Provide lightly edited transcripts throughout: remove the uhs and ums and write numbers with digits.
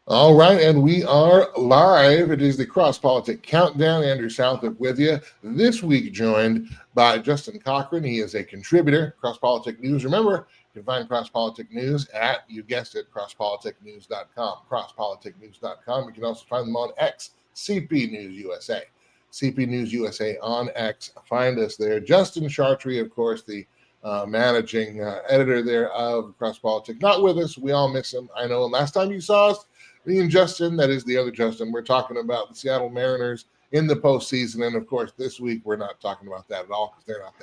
All right, and we are live. It is the Crosspolitic Countdown. Andrew Southwick with you. This week joined by Justin Cochran. He is a contributor, Crosspolitic News. Remember, you can find Crosspolitic News at, you guessed it, crosspoliticnews.com, crosspoliticnews.com. You can also find them on X, CP News USA. CP News USA on X. Find us there. Justin Chartree, of course, the managing editor there of Crosspolitic. Not with us. We all miss him. I know. Last time you saw us, me and Justin, that is the other Justin, we're talking about the Seattle Mariners in the postseason. And of course, this week, we're not talking about that at all because they're not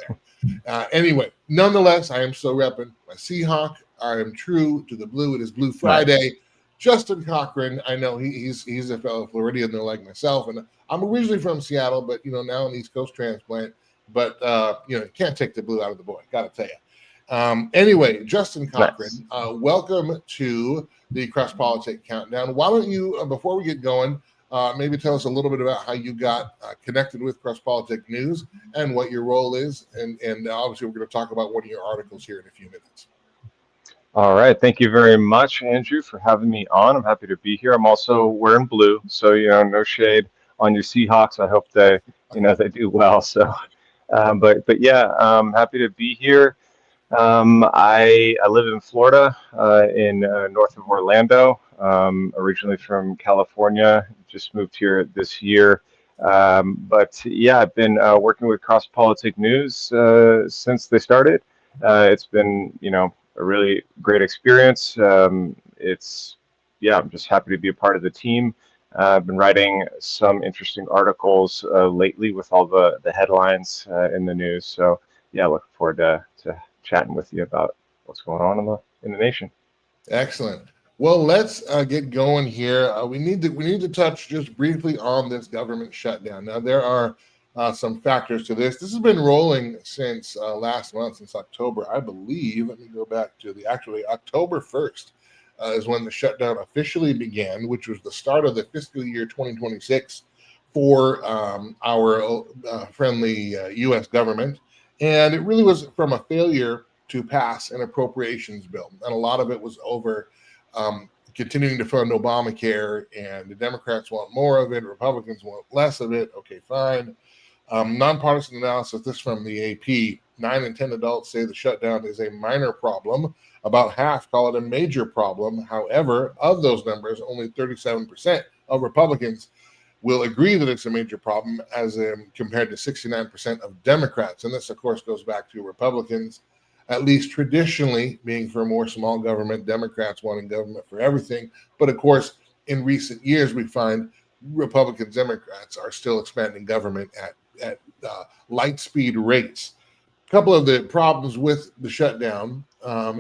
there. Anyway, nonetheless, I am still repping my Seahawk. I am true to the blue. It is Blue Friday. Nice. Justin Cochran, I know he's a fellow Floridian there like myself. And I'm originally from Seattle, but, now an East Coast transplant. But, you can't take the blue out of the boy. Got to tell you. Anyway, Justin Cochran, nice. Welcome to the Crosspolitic Countdown. Why don't you, before we get going, maybe tell us a little bit about how you got connected with Crosspolitic News and what your role is. And obviously, we're going to talk about one of your articles here in a few minutes. All right. Thank you very much, Andrew, for having me on. I'm happy to be here. I'm also wearing blue, so, no shade on your Seahawks. I hope they do well. So, but yeah, I'm happy to be here. I live in Florida, in north of Orlando, originally from California, just moved here this year. But yeah, I've been working with Crosspolitic News since they started. It's been, a really great experience. I'm just happy to be a part of the team. I've been writing some interesting articles lately with all the headlines in the news. So yeah, looking forward to chatting with you about what's going on in the nation. Excellent. Well, let's get going here. We need to touch just briefly on this government shutdown. Now, there are some factors to this. This has been rolling since last month, since October, I believe. Let me go back to October 1st is when the shutdown officially began, which was the start of the fiscal year 2026 for our friendly U.S. government. And it really was from a failure to pass an appropriations bill. And a lot of it was over continuing to fund Obamacare, and the Democrats want more of it, Republicans want less of it. Okay, fine. Nonpartisan analysis, this from the AP, 9 in 10 adults say the shutdown is a minor problem. About half call it a major problem. However, of those numbers, only 37% of Republicans will agree that it's a major problem, as compared to 69% of Democrats. And this, of course, goes back to Republicans, at least traditionally, being for more small government, Democrats wanting government for everything. But, of course, in recent years, we find Republicans, Democrats are still expanding government at light speed rates. A couple of the problems with the shutdown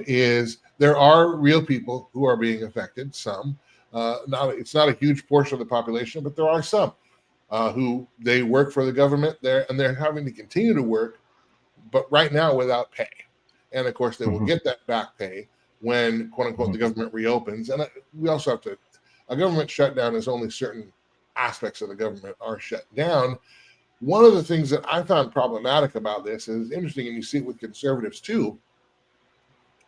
is there are real people who are being affected, some. It's not a huge portion of the population, but there are some who they work for the government there, and they're having to continue to work, but right now without pay. And of course, they will get that back pay when, quote unquote, the government reopens. And we also have to, a government shutdown is only certain aspects of the government are shut down. One of the things that I found problematic about this is interesting, and you see it with conservatives too.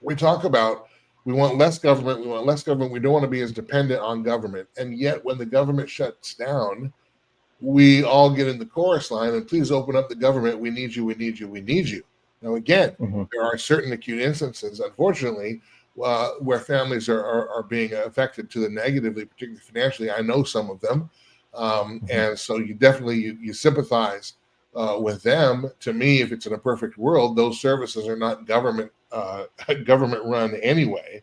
We talk about we want less government. We don't want to be as dependent on government. And yet when the government shuts down, we all get in the chorus line and please open up the government. We need you. We need you. We need you. Now, again, there are certain acute instances, unfortunately, where families are being affected to the negatively, particularly financially. I know some of them. And so you definitely, you sympathize with them. To me, if it's in a perfect world, those services are not government run anyway.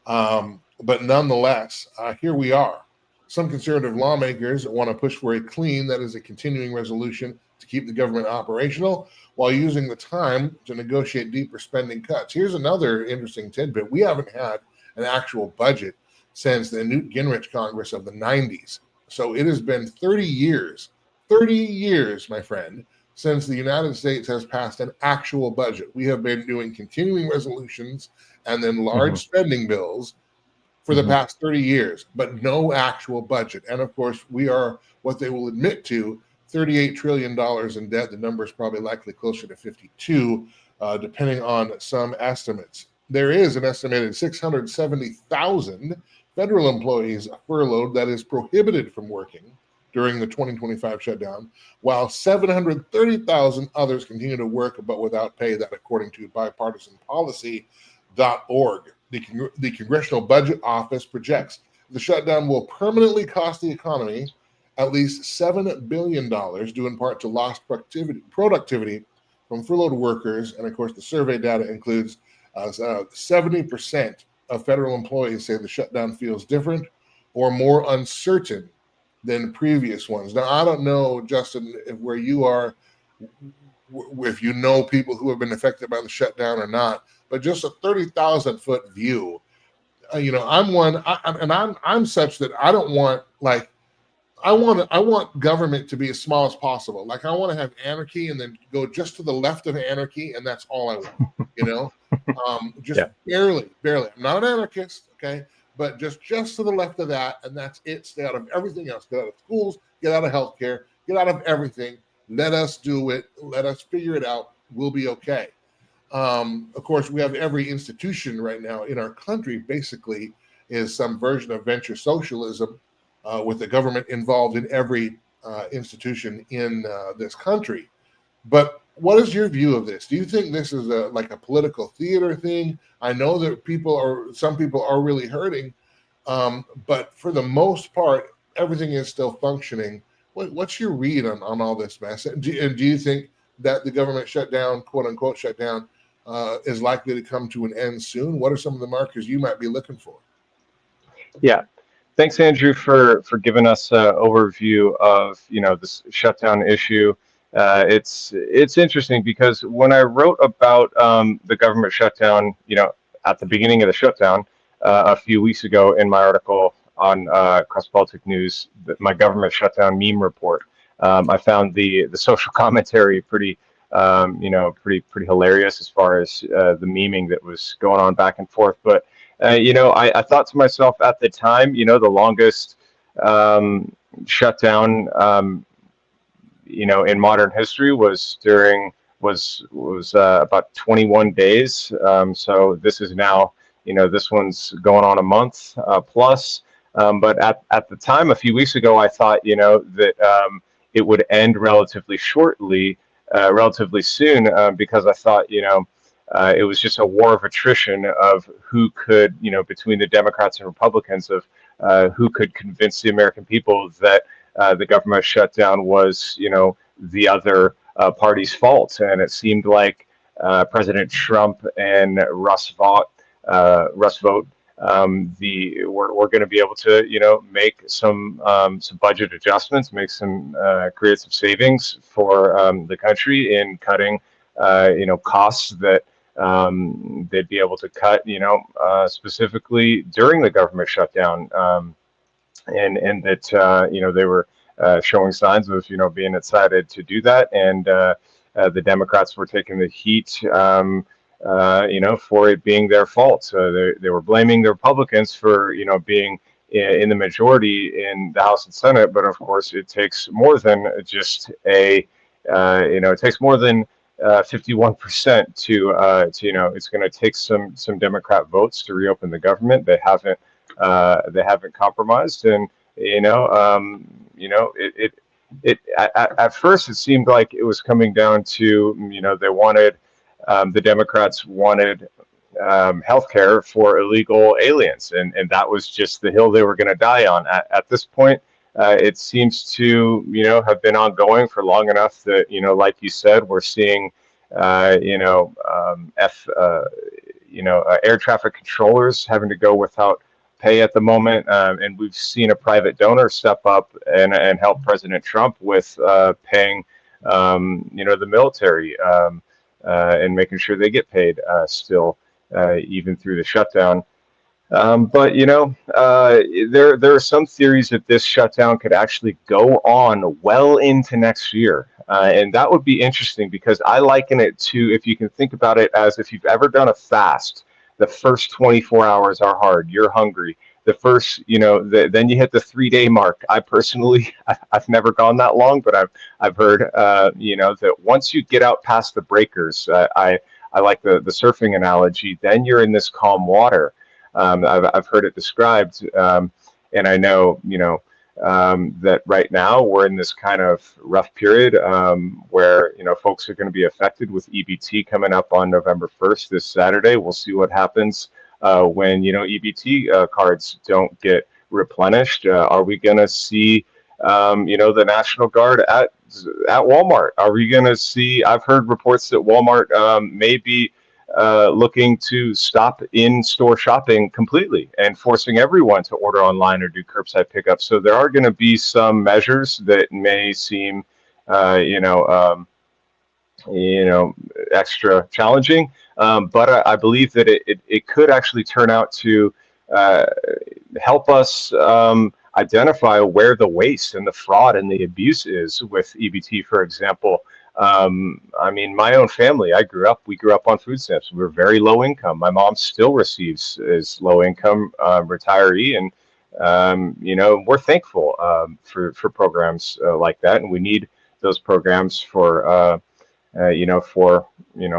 But nonetheless, here we are. Some conservative lawmakers want to push for a clean, that is a continuing resolution to keep the government operational while using the time to negotiate deeper spending cuts. Here's another interesting tidbit. We haven't had an actual budget since the Newt Gingrich Congress of the 90s. So it has been 30 years, my friend, since the United States has passed an actual budget. We have been doing continuing resolutions and then large spending bills for the past 30 years, but no actual budget. And of course, we are what they will admit to, $38 trillion in debt. The number is probably likely closer to 52, depending on some estimates. There is an estimated 670,000 federal employees furloughed, that is prohibited from working during the 2025 shutdown, while 730,000 others continue to work but without pay. That according to bipartisanpolicy.org. The Congressional Budget Office projects the shutdown will permanently cost the economy at least $7 billion, due in part to lost productivity from furloughed workers. And of course, the survey data includes 70% of federal employees say the shutdown feels different or more uncertain than previous ones. Now, I don't know, Justin, where you are, if you know people who have been affected by the shutdown or not, but just a 30,000 foot view. I'm such that I don't want, like, I want government to be as small as possible. Like, I want to have anarchy and then go just to the left of anarchy, and that's all I want. Just barely. I'm not an anarchist, okay, but just to the left of that, and that's it. Stay out of everything else. Get out of schools. Get out of healthcare. Get out of everything. Let us do it. Let us figure it out. We'll be okay. Of course, we have every institution right now in our country basically is some version of venture socialism, with the government involved in every institution in this country. But what is your view of this? Do you think this is like a political theater thing? I know that some people are really hurting, but for the most part, everything is still functioning. What's your read on all this mess? And do you think that the government shutdown, quote unquote shutdown, is likely to come to an end soon? What are some of the markers you might be looking for? Yeah. Thanks, Andrew, for giving us an overview of this shutdown issue. It's interesting because when I wrote about the government shutdown, at the beginning of the shutdown a few weeks ago in my article on Crosspolitic News, my government shutdown meme report, I found the social commentary pretty hilarious as far as the memeing that was going on back and forth, but. I thought to myself at the time, the longest shutdown, in modern history was about 21 days. So this is now, this one's going on a month plus. But at the time, a few weeks ago, I thought, that it would end relatively shortly, relatively soon, because I thought, it was just a war of attrition of who could, between the Democrats and Republicans, of who could convince the American people that the government shutdown was, the other party's fault. And it seemed like President Trump and Russ Vought, we're going to be able to, make some budget adjustments, make some create some savings for the country in cutting, costs that they'd be able to cut, specifically during the government shutdown, and that they were showing signs of being excited to do that, and the Democrats were taking the heat, for it being their fault. So they were blaming the Republicans for being in the majority in the House and Senate, but of course it takes more than just it takes more than 51% to it's going to take some Democrat votes to reopen the government. They haven't compromised, and at first it seemed like it was coming down to they wanted the Democrats wanted health care for illegal aliens, and that was just the hill they were going to die on. At this point, it seems to have been ongoing for long enough that like you said, we're seeing air traffic controllers having to go without pay at the moment, and we've seen a private donor step up and help President Trump with paying the military and making sure they get paid still, even through the shutdown. But there are some theories that this shutdown could actually go on well into next year, and that would be interesting because I liken it to, if you can think about it as if you've ever done a fast, the first 24 hours are hard. You're hungry. The first, then you hit the 3-day mark. I personally, I've never gone that long, but I've heard, that once you get out past the breakers, I like the surfing analogy. Then you're in this calm water. I've heard it described, and I know, that right now we're in this kind of rough period where, folks are going to be affected with EBT coming up on November 1st, this Saturday. We'll see what happens when, EBT cards don't get replenished. Are we going to see, the National Guard at Walmart? Are we going to see? I've heard reports that Walmart may be looking to stop in-store shopping completely and forcing everyone to order online or do curbside pickup. So there are going to be some measures that may seem, extra challenging, but I believe that it could actually turn out to help us identify where the waste and the fraud and the abuse is with EBT, for example. I mean, my own family, we grew up on food stamps. We were very low income. My mom still receives as low income retiree, and we're thankful for programs like that, and we need those programs for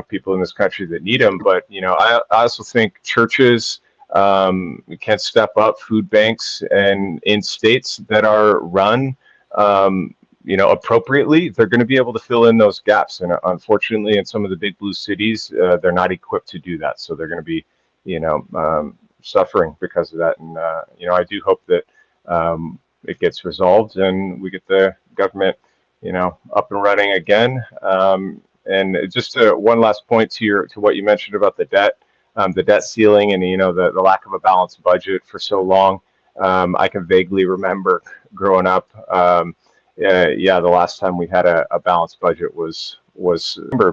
people in this country that need them. But I also think churches can step up, food banks, and in states that are run appropriately, they're going to be able to fill in those gaps. And unfortunately, in some of the big blue cities, they're not equipped to do that. So they're going to be, suffering because of that. And, I do hope that it gets resolved and we get the government, up and running again. And just one last point to what you mentioned about the debt ceiling and, the lack of a balanced budget for so long. I can vaguely remember growing up. The last time we had a balanced budget was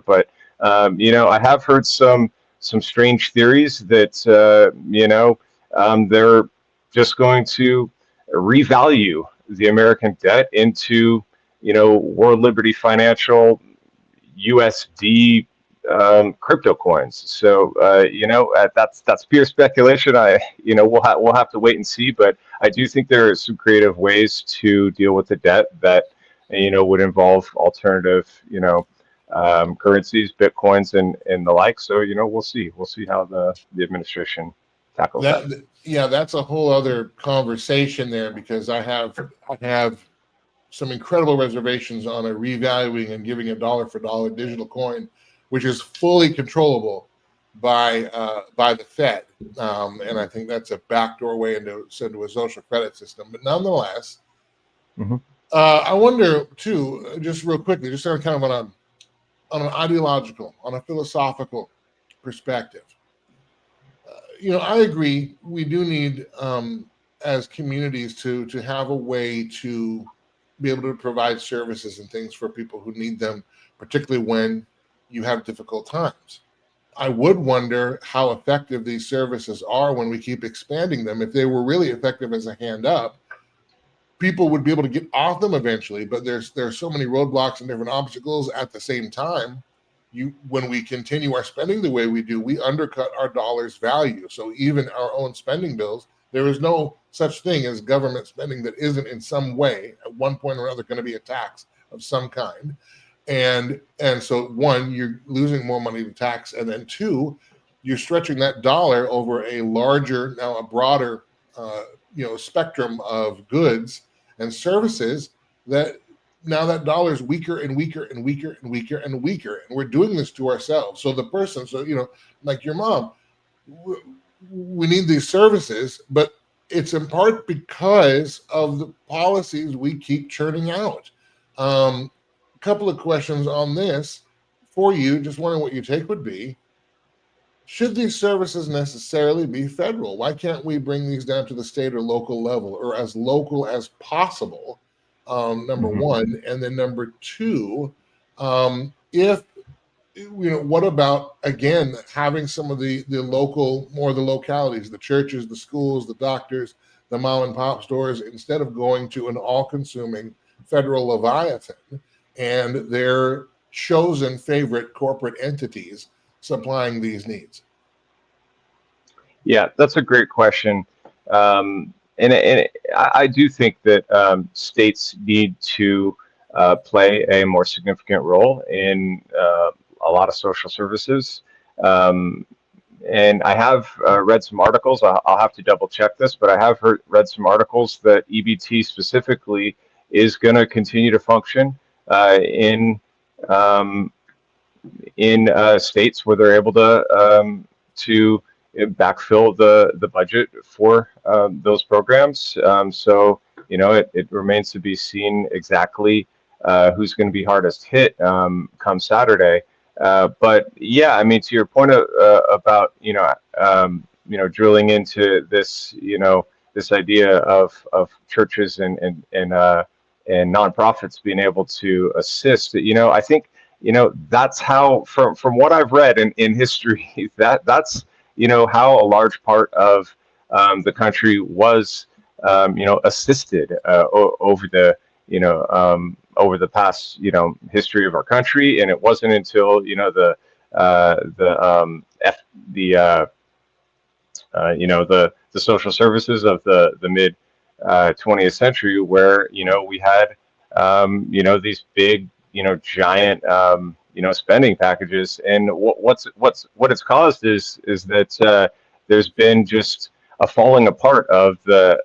but I have heard some strange theories that they're just going to revalue the American debt into World Liberty Financial USD crypto coins. So that's pure speculation. We'll have to wait and see, but I do think there are some creative ways to deal with the debt that would involve alternative currencies, bitcoins, and the like. So we'll see how the administration tackles that. Yeah, that's a whole other conversation there, because I have some incredible reservations on a revaluing and giving a dollar for dollar digital coin, which is fully controllable by the Fed, and I think that's a backdoor way into a social credit system. But nonetheless, I wonder too, just real quickly, just kind of on an ideological, on a philosophical perspective. I agree. We do need, as communities, to have a way to be able to provide services and things for people who need them, particularly when you have difficult times. I would wonder how effective these services are when we keep expanding them. If they were really effective as a hand up, people would be able to get off them eventually, but there's so many roadblocks and different obstacles at the same time. When we continue our spending the way we do, we undercut our dollar's value. So even our own spending bills, there is no such thing as government spending that isn't in some way at one point or another going to be a tax of some kind. And so one, you're losing more money to tax, and then two, you're stretching that dollar over a broader spectrum of goods and services that now that dollar is weaker and weaker and weaker and weaker and weaker, and we're doing this to ourselves. So the person, like your mom, we need these services, but it's in part because of the policies we keep churning out. Couple of questions on this for you. Just wondering what your take would be. Should these services necessarily be federal? Why can't we bring these down to the state or local level, or as local as possible? Number one, and then number two, what about, again, having some of the localities, the churches, the schools, the doctors, the mom and pop stores, instead of going to an all-consuming federal leviathan and their chosen favorite corporate entities supplying these needs? Yeah, that's a great question. And I do think that states need to play a more significant role in a lot of social services. and I have read some articles. I'll have to double check this, but I have read some articles that EBT specifically is going to continue to function in um, states where they're able to backfill the budget for those programs. So it remains to be seen exactly who's going to be hardest hit come Saturday. But yeah, I mean, to your point about drilling into this this idea of churches and nonprofits being able to assist. I think that's how from what I've read in history that's how a large part of the country was assisted over the over the past history of our country. And it wasn't until the social services of the mid 20th century where we had these big giant spending packages. And what it's caused is that there's been just a falling apart of the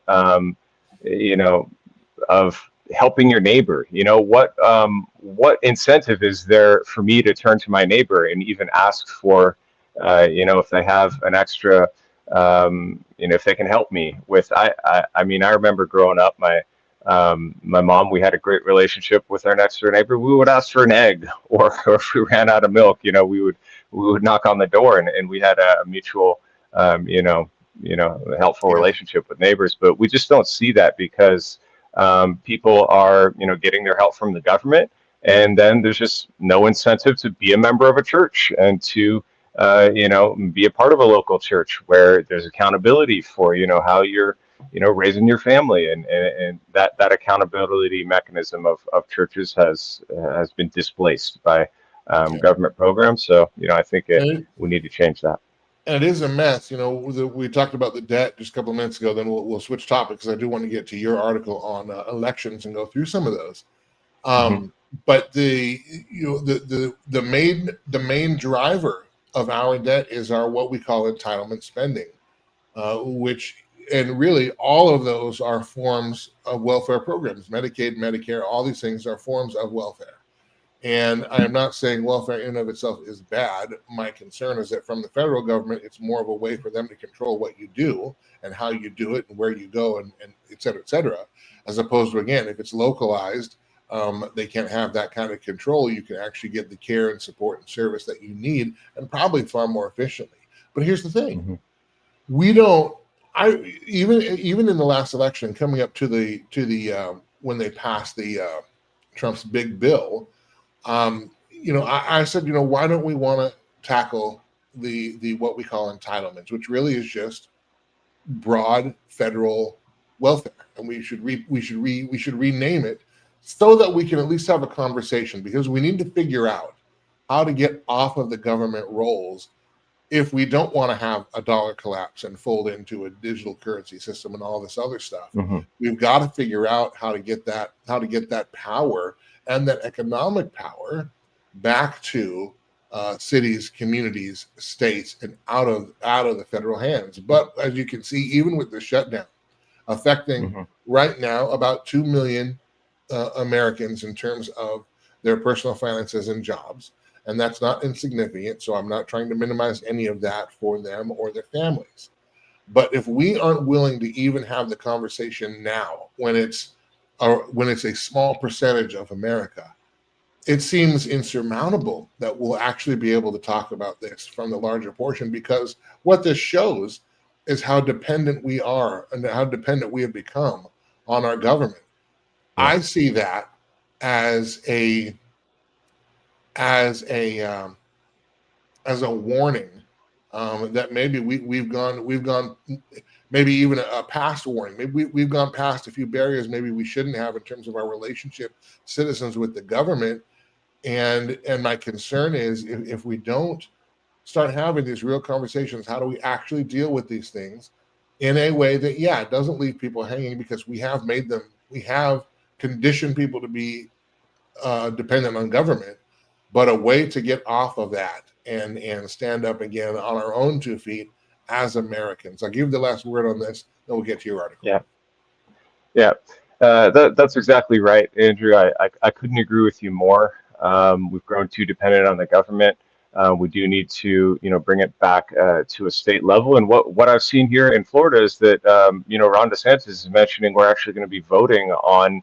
of helping your neighbor. What incentive is there for me to turn to my neighbor and even ask for if they have an extra if they can help me with. I mean, I remember growing up, my mom, we had a great relationship with our next door neighbor. We would ask for an egg, or if we ran out of milk, we would knock on the door, and we had a mutual helpful relationship with neighbors. But we just don't see that because people are getting their help from the government, and then there's just no incentive to be a member of a church and to be a part of a local church where there's accountability for how you're raising your family, and that accountability mechanism of churches has been displaced by government programs. So I think we need to change that. And it is a mess. We talked about the debt just a couple of minutes ago. Then we'll switch topics because I do want to get to your article on elections and go through some of those. But the main driver of our debt is our what we call entitlement spending, and really all of those are forms of welfare programs. Medicaid, Medicare, all these things are forms of welfare. And I am not saying welfare in and of itself is bad. My concern is that from the federal government, it's more of a way for them to control what you do and how you do it and where you go and et cetera, as opposed to, again, if it's localized, they can't have that kind of control. You can actually get the care and support and service that you need, and probably far more efficiently. But here's the thing: we don't. Even in the last election, coming up to the when they passed the Trump's big bill, I said, why don't we want to tackle the what we call entitlements, which really is just broad federal welfare, and we should rename it so that we can at least have a conversation, because we need to figure out how to get off of the government rolls if we don't want to have a dollar collapse and fold into a digital currency system and all this other stuff. We've got to figure out how to get that power and that economic power back to cities, communities, states, and out of the federal hands. But as you can see, even with the shutdown affecting right now about 2 million Americans in terms of their personal finances and jobs, and that's not insignificant. So I'm not trying to minimize any of that for them or their families. But if we aren't willing to even have the conversation now, when it's a small percentage of America, it seems insurmountable that we'll actually be able to talk about this from the larger portion, because what this shows is how dependent we are and how dependent we have become on our government. Yeah. I see that as a warning that maybe we've gone maybe even a past warning. Maybe we've gone past a few barriers maybe we shouldn't have in terms of our relationship, citizens, with the government. And my concern is if we don't start having these real conversations, how do we actually deal with these things in a way that, it doesn't leave people hanging, because we have conditioned people to be dependent on government. but a way to get off of that and stand up again on our own 2 feet as Americans. I'll give you the last word on this, then we'll get to your article. Yeah. Yeah, that's exactly right, Andrew. I couldn't agree with you more. We've grown too dependent on the government. We do need to, bring it back to a state level. And what I've seen here in Florida is that, Ron DeSantis is mentioning we're actually going to be voting on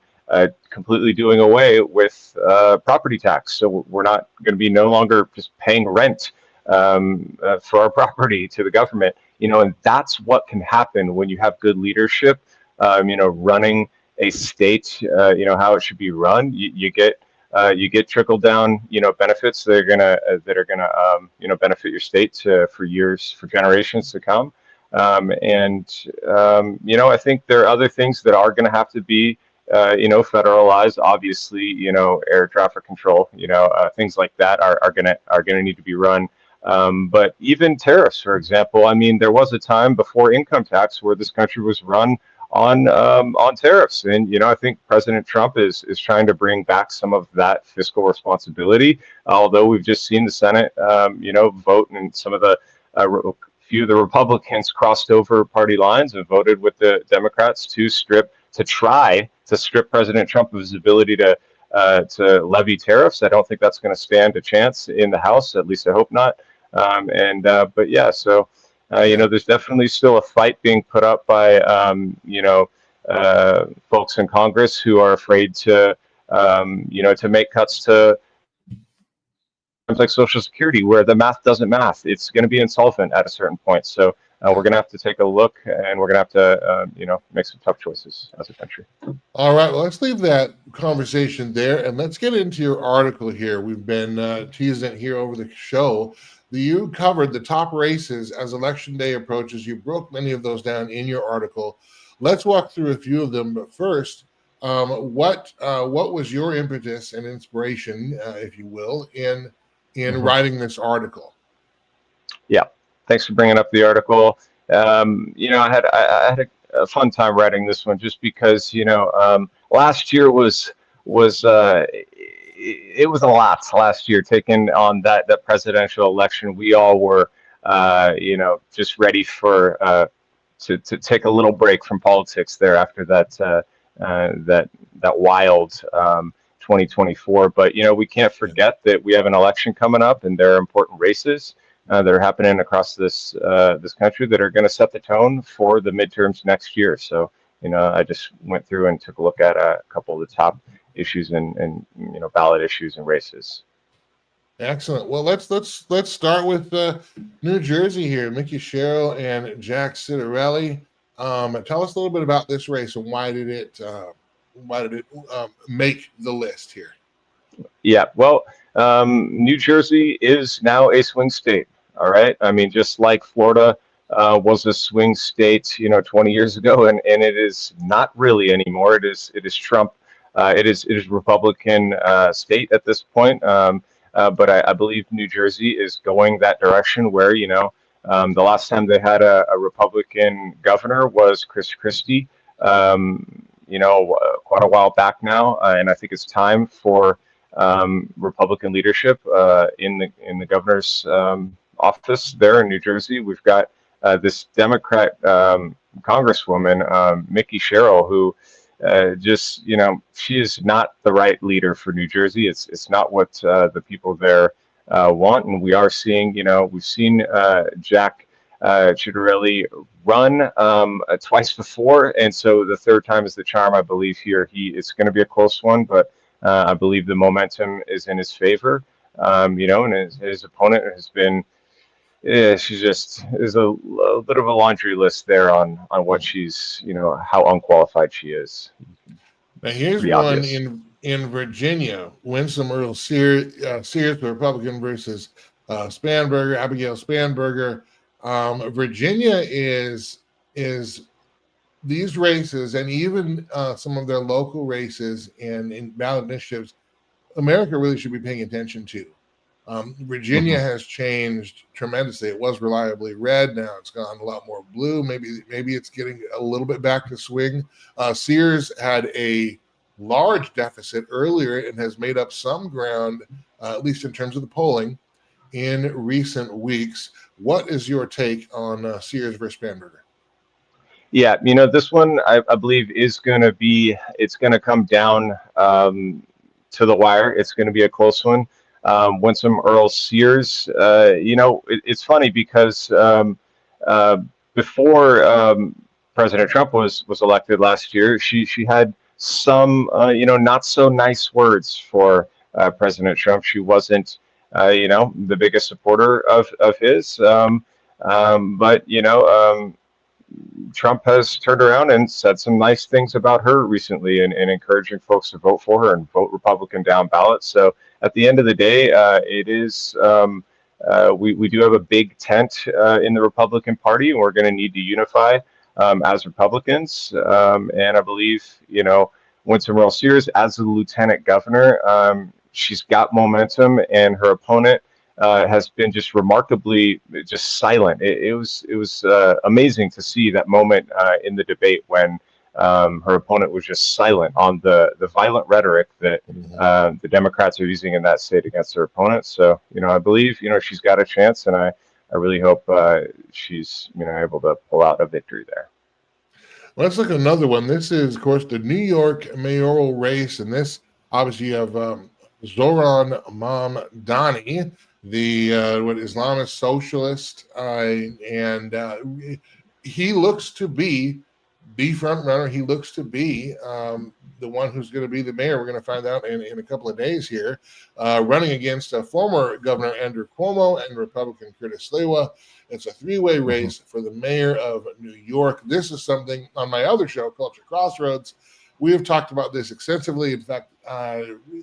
completely doing away with property tax. So we're not going to be no longer just paying rent for our property to the government. And that's what can happen when you have good leadership. Running a state, how it should be run. You get trickle down, benefits that are gonna benefit your state for years, for generations to come. I think there are other things that are going to have to be, federalized. Obviously, air traffic control, things like that are gonna need to be run. But even tariffs, for example, there was a time before income tax where this country was run on tariffs, and I think President Trump is trying to bring back some of that fiscal responsibility. Although we've just seen the Senate, vote, and some of the few of the Republicans crossed over party lines and voted with the Democrats to try to strip President Trump of his ability to levy tariffs. I don't think that's going to stand a chance in the House. At least I hope not. But yeah, so. There's definitely still a fight being put up by, folks in Congress who are afraid to make cuts to things like Social Security, where the math doesn't math. It's going to be insolvent at a certain point. So we're going to have to take a look, and we're going to have to, make some tough choices as a country. All right, well, let's leave that conversation there, and let's get into your article here. We've been teasing it here over the show. You covered the top races as election day approaches. You broke many of those down in your article. Let's walk through a few of them. But first, what was your impetus and inspiration, if you will, in writing this article? Yeah, thanks for bringing up the article. I had a fun time writing this one just because last year was it was a lot last year, taking on that presidential election. We all were, just ready for to take a little break from politics there after that wild 2024. But we can't forget that we have an election coming up, and there are important races that are happening across this country that are going to set the tone for the midterms next year. So I just went through and took a look at a couple of the top issues and ballot issues and races. Excellent. Well, let's start with New Jersey here. Mickey Sherrill and Jack Citarelli. Tell us a little bit about this race and why did it make the list here? Yeah. Well, New Jersey is now a swing state. All right. Just like Florida was a swing state, 20 years ago, and it is not really anymore. It is Trump. It is Republican state at this point, but I believe New Jersey is going that direction where, the last time they had a Republican governor was Chris Christie, quite a while back now, and I think it's time for Republican leadership in the governor's office there in New Jersey. We've got this Democrat Congresswoman, Mickey Sherrill, who she is not the right leader for New Jersey. It's not what the people there want, and we are seeing, we've seen Jack Citarelli run twice before, and so the third time is the charm. I believe here it's going to be a close one, but I believe the momentum is in his favor. And his opponent has been. Yeah, she's just there's a bit of a laundry list there on what she's, how unqualified she is. Now here's one obvious. in Virginia. Winsome Earl Sears, the Republican versus Abigail Spanberger. Virginia is these races, and even some of their local races and in ballot initiatives, America really should be paying attention to. Virginia has changed tremendously. It was reliably red. Now it's gone a lot more blue. Maybe it's getting a little bit back to swing. Sears had a large deficit earlier and has made up some ground, at least in terms of the polling, in recent weeks. What is your take on Sears versus Spanberger? Yeah, this one I believe is going to be, it's going to come down to the wire. It's going to be a close one. Winsome Earl Sears, it's funny because before President Trump was elected last year, she had some, not so nice words for President Trump. She wasn't, the biggest supporter of his. But Trump has turned around and said some nice things about her recently, and encouraging folks to vote for her and vote Republican down ballot. So at the end of the day, it is we do have a big tent in the Republican Party, and we're going to need to unify as Republicans. And I believe Winsome Earl Sears as the lieutenant governor, she's got momentum, and her opponent has been just remarkably just silent. It was amazing to see that moment in the debate when her opponent was just silent on the violent rhetoric that the Democrats are using in that state against their opponents. So I believe she's got a chance, and I really hope she's able to pull out a victory there. Well, let's look at another one. This is, of course, the New York mayoral race, and this obviously you have Zoran Mamdani, the Islamist socialist, and he looks to be the front runner. He looks to be the one who's going to be the mayor. We're going to find out in a couple of days here, running against former Governor Andrew Cuomo and Republican Curtis Sliwa. It's a three-way race for the mayor of New York. This is something on my other show, Culture Crossroads. We have talked about this extensively. In fact,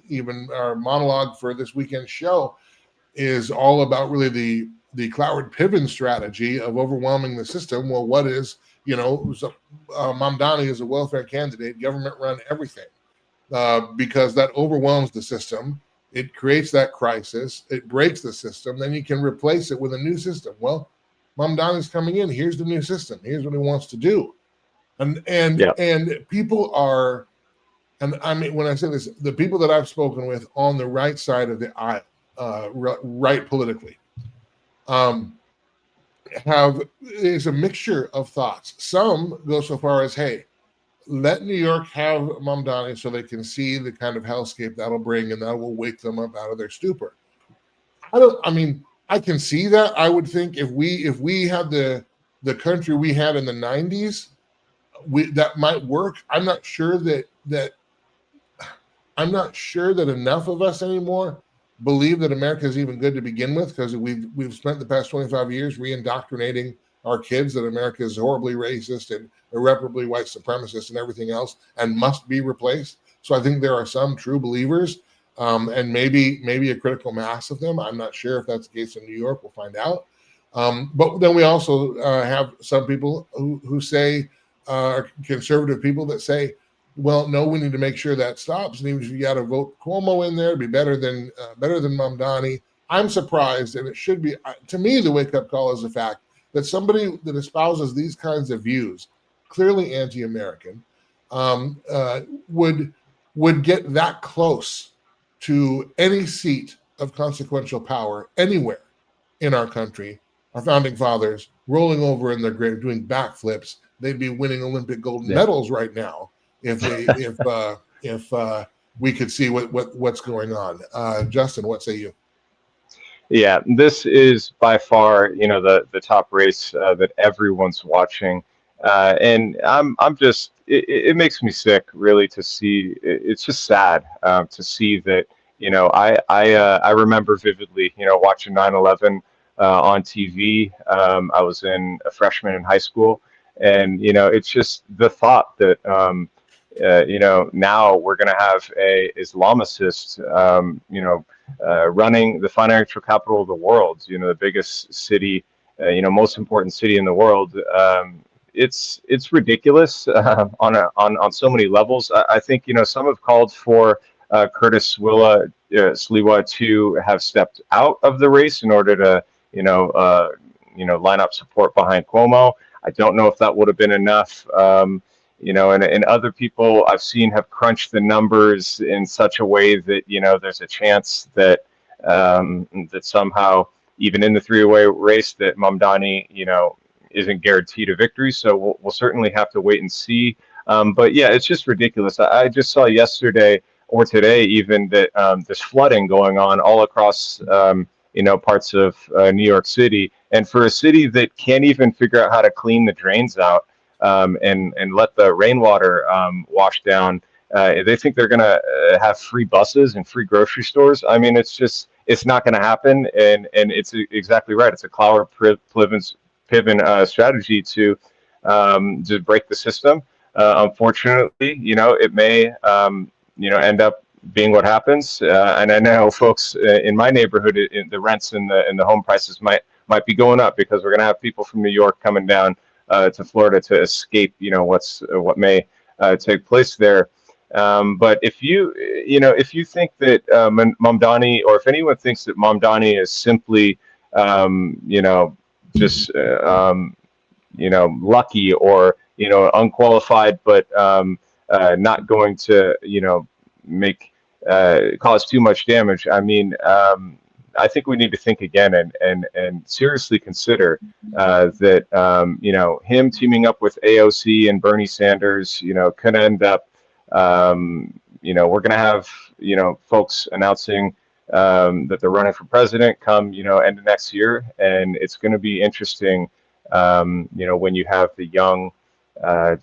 even our monologue for this weekend's show is all about really the Cloward Piven strategy of overwhelming the system. Well, what is, Mamdani is a welfare candidate, government run everything, because that overwhelms the system. It creates that crisis. It breaks the system. Then you can replace it with a new system. Well, Mamdani's coming in. Here's the new system. Here's what he wants to do. And people are, and I mean, when I say this, the people that I've spoken with on the right side of the aisle, right politically, is a mixture of thoughts. Some go so far as, hey, let New York have Mamdani so they can see the kind of hellscape that'll bring, and that will wake them up out of their stupor. I can see that. I would think if we had the country we had in the 90s, that might work. I'm not sure that enough of us anymore believe that America is even good to begin with, because we've spent the past 25 years re-indoctrinating our kids that America is horribly racist and irreparably white supremacist and everything else, and must be replaced. So I think there are some true believers, and maybe a critical mass of them. I'm not sure if that's the case in New York. We'll find out. But then we also have some people who say, conservative people that say, well, no, we need to make sure that stops. And even if you got to vote Cuomo in there, it'd be better than Mamdani. I'm surprised, and it should be, to me, the wake-up call is the fact that somebody that espouses these kinds of views, clearly anti-American, would get that close to any seat of consequential power anywhere in our country. Our founding fathers rolling over in their grave, doing backflips. They'd be winning Olympic gold medals right now if we could see what's going on. Justin, what say you? Yeah, this is by far, the top race that everyone's watching, and I'm just, it makes me sick really to see. It's just sad to see that. I remember vividly, watching 9/11 on TV. I was a freshman in high school, and it's just the thought that now we're going to have a Islamicist, running the financial capital of the world, the biggest city, most important city in the world. It's ridiculous on so many levels. I think, some have called for Curtis Sliwa to have stepped out of the race in order to, line up support behind Cuomo. I don't know if that would have been enough. and other people I've seen have crunched the numbers in such a way that, there's a chance that that somehow, even in the three-way race, that Mamdani, isn't guaranteed a victory. So we'll certainly have to wait and see. But yeah, it's just ridiculous. I just saw yesterday or today even that there's flooding going on all across parts of New York City, and for a city that can't even figure out how to clean the drains out and let the rainwater wash down, they think they're going to have free buses and free grocery stores. I mean, it's not going to happen, and it's exactly right. It's a Piven strategy to break the system. Unfortunately, it may end up being what happens. And I know folks in my neighborhood, the rents and the home prices might be going up because we're going to have people from New York coming down to Florida to escape, what may take place there. But if you think that Mamdani, or if anyone thinks that Mamdani is simply, just lucky or unqualified, but not going to make cause too much damage, I mean, I think we need to think again and seriously consider that him teaming up with AOC and Bernie Sanders could end up we're going to have folks announcing that they're running for president come end of next year, and it's going to be interesting when you have the young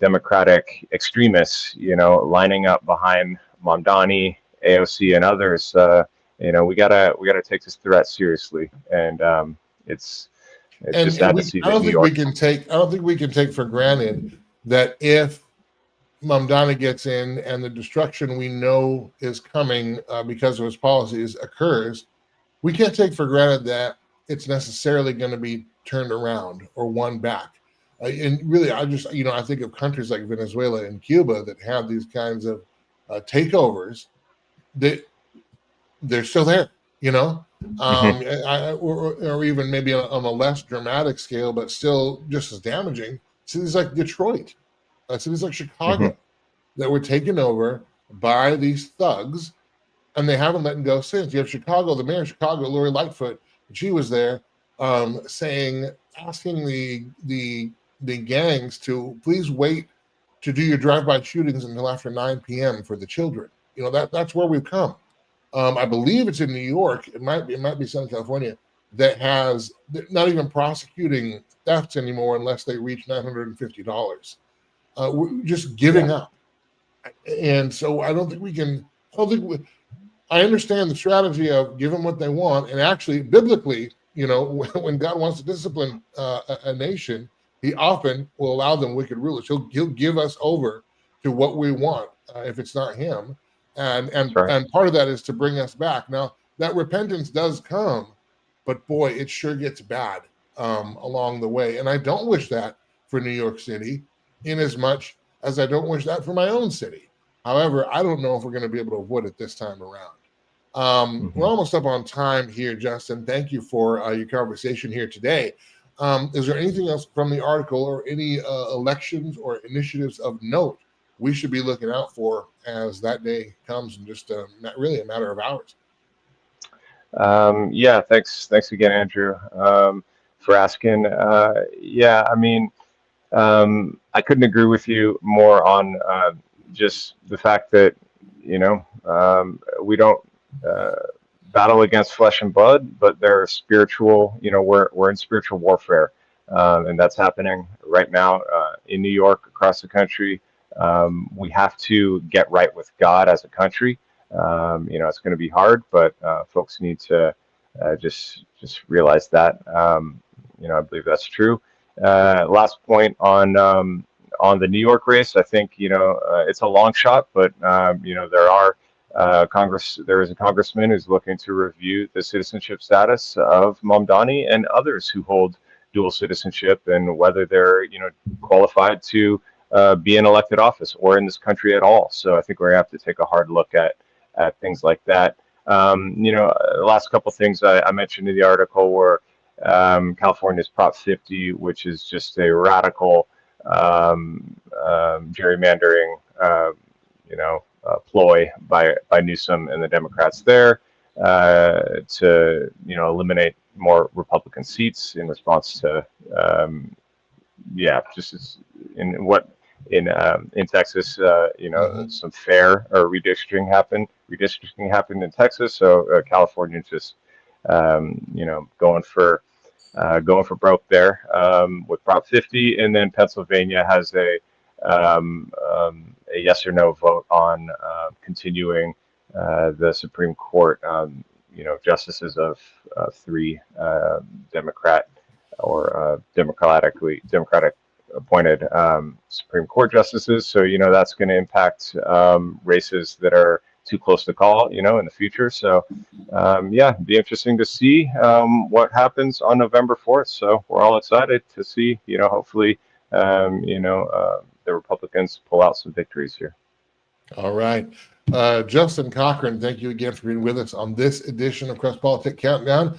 Democratic extremists lining up behind Mamdani, AOC, and others. We gotta take this threat seriously, and it's just sad to see that New York. I don't think we can take for granted that if Mamdani gets in and the destruction we know is coming because of his policies occurs, we can't take for granted that it's necessarily going to be turned around or won back. And really, I think of countries like Venezuela and Cuba that have these kinds of takeovers that they're still there, or even maybe on a less dramatic scale, but still just as damaging. Cities like Detroit, cities like Chicago, that were taken over by these thugs, and they haven't let them go since. You have Chicago, the mayor of Chicago, Lori Lightfoot, she was there asking the gangs to please wait to do your drive-by shootings until after 9 p.m. for the children. That's where we've come. I believe it's in New York. It might be Southern California that has not even prosecuting thefts anymore unless they reach $950. We're just giving up. And so I don't think we can. I understand the strategy of give them what they want, and actually, biblically, when God wants to discipline a nation, He often will allow them wicked rulers. He'll give us over to what we want if it's not Him, and part of that is to bring us back. Now that repentance does come, but boy, it sure gets bad along the way, and I don't wish that for New York City, in as much as I don't wish that for my own city. However, I don't know if we're going to be able to avoid it this time around. We're almost up on time here, Justin. Thank you for your conversation here today. Is there anything else from the article or any elections or initiatives of note we should be looking out for as that day comes in just really a matter of hours? Yeah, thanks again, Andrew, for asking. Yeah, I mean, I couldn't agree with you more on just the fact that we don't battle against flesh and blood, but they're spiritual. We're in spiritual warfare, and that's happening right now in New York, across the country. We have to get right with God as a country. It's going to be hard, but folks need to just realize that. I believe that's true. Last point on the New York race, I think it's a long shot, but there are there is a congressman who's looking to review the citizenship status of Mamdani and others who hold dual citizenship, and whether they're qualified to be in elected office or in this country at all. So I think we're gonna have to take a hard look at things like that. The last couple things I mentioned in the article were California's Prop 50, which is just a radical gerrymandering, ploy by Newsom and the Democrats there to eliminate more Republican seats in response to just in Texas, some fair or redistricting happened in Texas. So California just going for broke there with Prop 50, and then Pennsylvania has a yes or no vote on continuing the Supreme Court. Justices of three Democratic appointed Supreme Court justices. So that's going to impact races that are too close to call, in the future. So it'd be interesting to see what happens on November 4th. So we're all excited to see, hopefully, the Republicans pull out some victories here. All right. Justin Cochran, thank you again for being with us on this edition of Crosspolitic Countdown.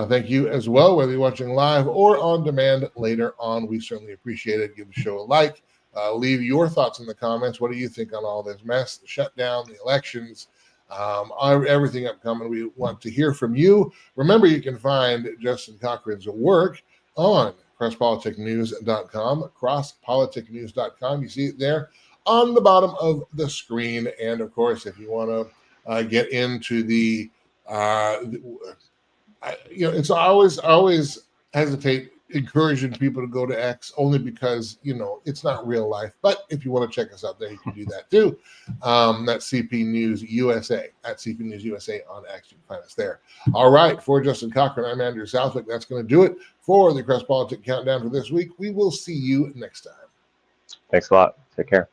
Thank you as well, whether you're watching live or on demand later on. We certainly appreciate it. Give the show a like. Leave your thoughts in the comments. What do you think on all this mess, the shutdown, the elections, everything upcoming? We want to hear from you. Remember, you can find Justin Cochran's work on crosspoliticnews.com, crosspoliticnews.com. You see it there on the bottom of the screen. And of course, if you want to get into the it's always hesitate encouraging people to go to X only because it's not real life. But if you want to check us out there, you can do that too. That's CP News USA at CP News USA on X. You can find us there. All right, for Justin Cochran, I'm Andrew Southwick. That's going to do it for the Crosspolitic Countdown for this week. We will see you next time. Thanks a lot. Take care.